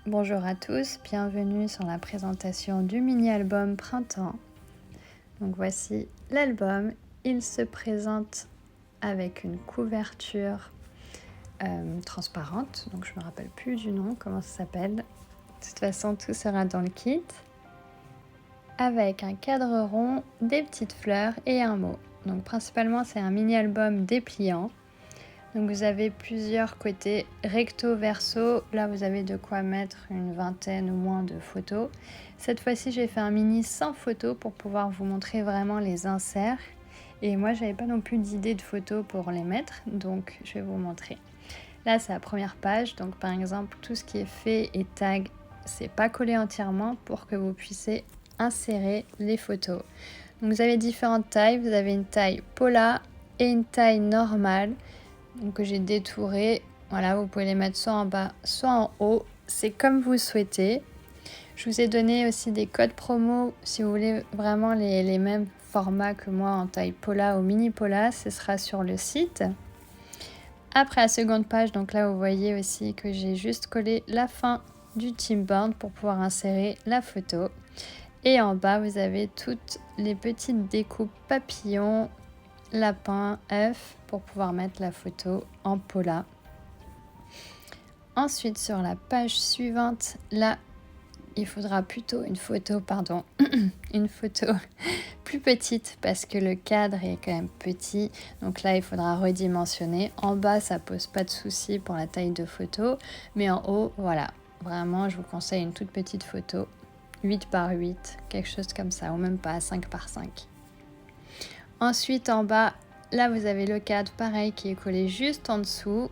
Bonjour à tous, bienvenue sur la présentation du mini-album Printemps. Donc voici l'album, il se présente avec une couverture transparente, donc je me rappelle plus du nom, comment ça s'appelle. De toute façon, tout sera dans le kit. Avec un cadre rond, des petites fleurs et un mot. Donc principalement, c'est un mini-album dépliant. Donc vous avez plusieurs côtés, recto, verso. Là, vous avez de quoi mettre une vingtaine ou moins de photos. Cette fois-ci, j'ai fait un mini sans photos pour pouvoir vous montrer vraiment les inserts. Et moi, j'avais pas non plus d'idée de photos pour les mettre, donc je vais vous montrer. Là, c'est la première page. Donc par exemple, tout ce qui est fait et tag, c'est pas collé entièrement pour que vous puissiez insérer les photos. Donc vous avez différentes tailles. Vous avez une taille Pola et une taille normale. Donc que j'ai détouré. Voilà, vous pouvez les mettre soit en bas, soit en haut. C'est comme vous souhaitez. Je vous ai donné aussi des codes promo si vous voulez vraiment les mêmes formats que moi en taille Pola ou mini Pola. Ce sera sur le site. Après la seconde page, donc là vous voyez aussi que j'ai juste collé la fin du teamboard pour pouvoir insérer la photo. Et en bas, vous avez toutes les petites découpes papillons, lapin, œuf pour pouvoir mettre la photo en Pola. Ensuite, sur la page suivante, là, il faudra plutôt une photo plus petite parce que le cadre est quand même petit. Donc là, il faudra redimensionner. En bas, ça pose pas de souci pour la taille de photo. Mais en haut, voilà, vraiment, je vous conseille une toute petite photo. 8 par 8, quelque chose comme ça, ou même pas, 5 par 5. Ensuite, en bas, là, vous avez le cadre, pareil, qui est collé juste en dessous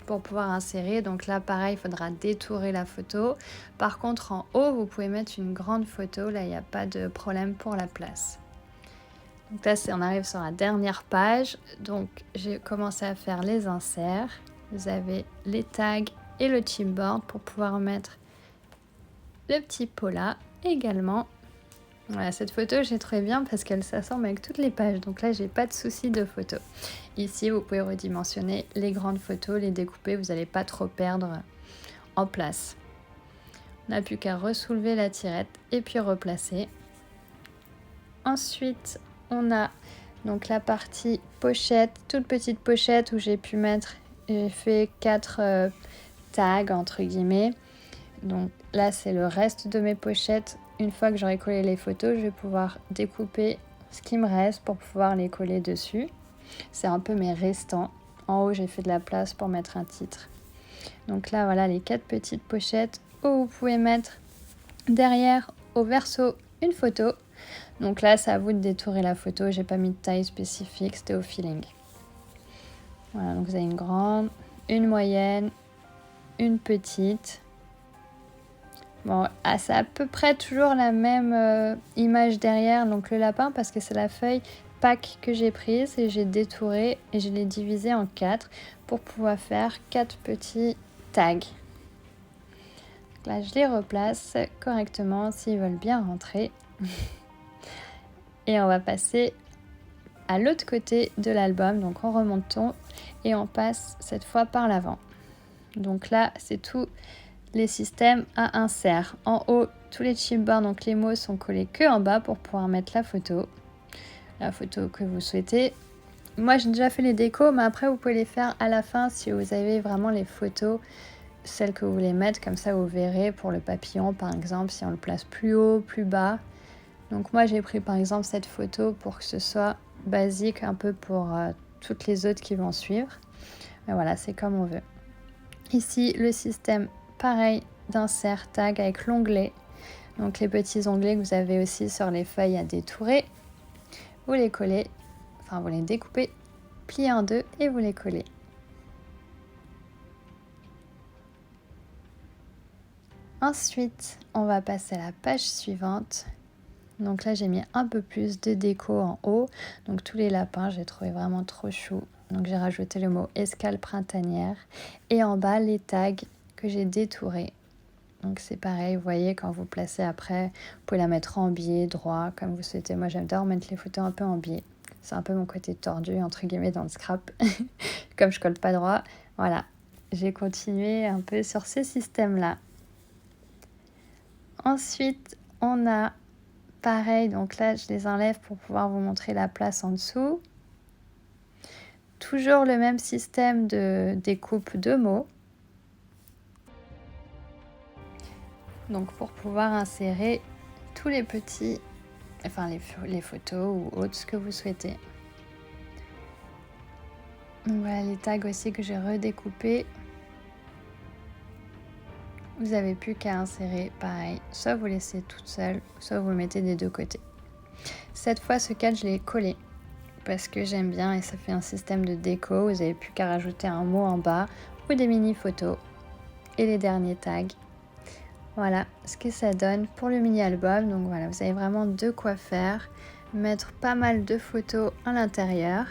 pour pouvoir insérer. Donc là, pareil, il faudra détourer la photo. Par contre, en haut, vous pouvez mettre une grande photo. Là, il n'y a pas de problème pour la place. Donc là, on arrive sur la dernière page. Donc, j'ai commencé à faire les inserts. Vous avez les tags et le chipboard pour pouvoir mettre le petit Pola également. Voilà, cette photo, j'ai trouvé bien parce qu'elle s'assemble avec toutes les pages. Donc là, j'ai pas de souci de photo. Ici, vous pouvez redimensionner les grandes photos, les découper. Vous n'allez pas trop perdre en place. On n'a plus qu'à ressoulever la tirette et puis replacer. Ensuite, on a donc la partie pochette, toute petite pochette où j'ai pu mettre, j'ai fait 4 tags entre guillemets. Donc là, c'est le reste de mes pochettes. Une fois que j'aurai collé les photos, je vais pouvoir découper ce qui me reste pour pouvoir les coller dessus. C'est un peu mes restants. En haut, j'ai fait de la place pour mettre un titre. Donc là, voilà les 4 petites pochettes où vous pouvez mettre derrière au verso une photo. Donc là, c'est à vous de détourer la photo. J'ai pas mis de taille spécifique, c'était au feeling. Voilà, donc vous avez une grande, une moyenne, une petite. Bon, c'est à peu près toujours la même image derrière, donc le lapin, parce que c'est la feuille pack que j'ai prise et j'ai détouré et je l'ai divisé en 4 pour pouvoir faire 4 petits tags. Donc là, je les replace correctement s'ils veulent bien rentrer. Et on va passer à l'autre côté de l'album, donc on remonte et on passe cette fois par l'avant. Donc là, c'est tout les systèmes à insert. En haut, tous les chipboards, donc les mots sont collés que en bas pour pouvoir mettre la photo que vous souhaitez. Moi, j'ai déjà fait les décos, mais après, vous pouvez les faire à la fin si vous avez vraiment les photos, celles que vous voulez mettre, comme ça vous verrez pour le papillon, par exemple, si on le place plus haut, plus bas. Donc moi, j'ai pris par exemple cette photo pour que ce soit basique un peu pour toutes les autres qui vont suivre. Mais voilà, c'est comme on veut. Ici, le système pareil d'insert tag avec l'onglet. Donc les petits onglets que vous avez aussi sur les feuilles à détourer. Vous les collez, enfin vous les découpez, pliez en deux et vous les collez. Ensuite, on va passer à la page suivante. Donc là, j'ai mis un peu plus de déco en haut. Donc tous les lapins, j'ai trouvé vraiment trop chou. Donc j'ai rajouté le mot escale printanière. Et en bas, les tags que j'ai détourés. Donc c'est pareil, vous voyez, quand vous placez après, vous pouvez la mettre en biais, droit, comme vous souhaitez. Moi, j'adore mettre les photos un peu en biais. C'est un peu mon côté tordu, entre guillemets, dans le scrap. Comme je colle pas droit, voilà. J'ai continué un peu sur ce système-là. Ensuite, on a pareil, donc là je les enlève pour pouvoir vous montrer la place en dessous. Toujours le même système de découpe de mots. Donc pour pouvoir insérer tous les petits, enfin les photos ou autres, ce que vous souhaitez. Donc voilà les tags aussi que j'ai redécoupés. Vous n'avez plus qu'à insérer pareil, soit vous laissez toute seule, soit vous le mettez des deux côtés. Cette fois ce cadre je l'ai collé parce que j'aime bien et ça fait un système de déco. Vous n'avez plus qu'à rajouter un mot en bas ou des mini photos et les derniers tags. Voilà ce que ça donne pour le mini album. Donc voilà, vous avez vraiment de quoi faire, mettre pas mal de photos à l'intérieur.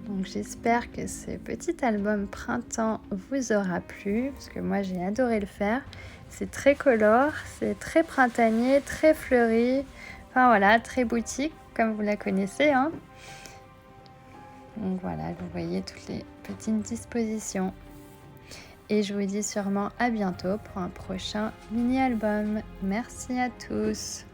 Donc j'espère que ce petit album printemps vous aura plu parce que moi j'ai adoré le faire. C'est très colore, c'est très printanier, très fleuri. Enfin voilà, très boutique comme vous la connaissez, hein. Donc voilà, vous voyez toutes les petites dispositions. Et je vous dis sûrement à bientôt pour un prochain mini-album. Merci à tous.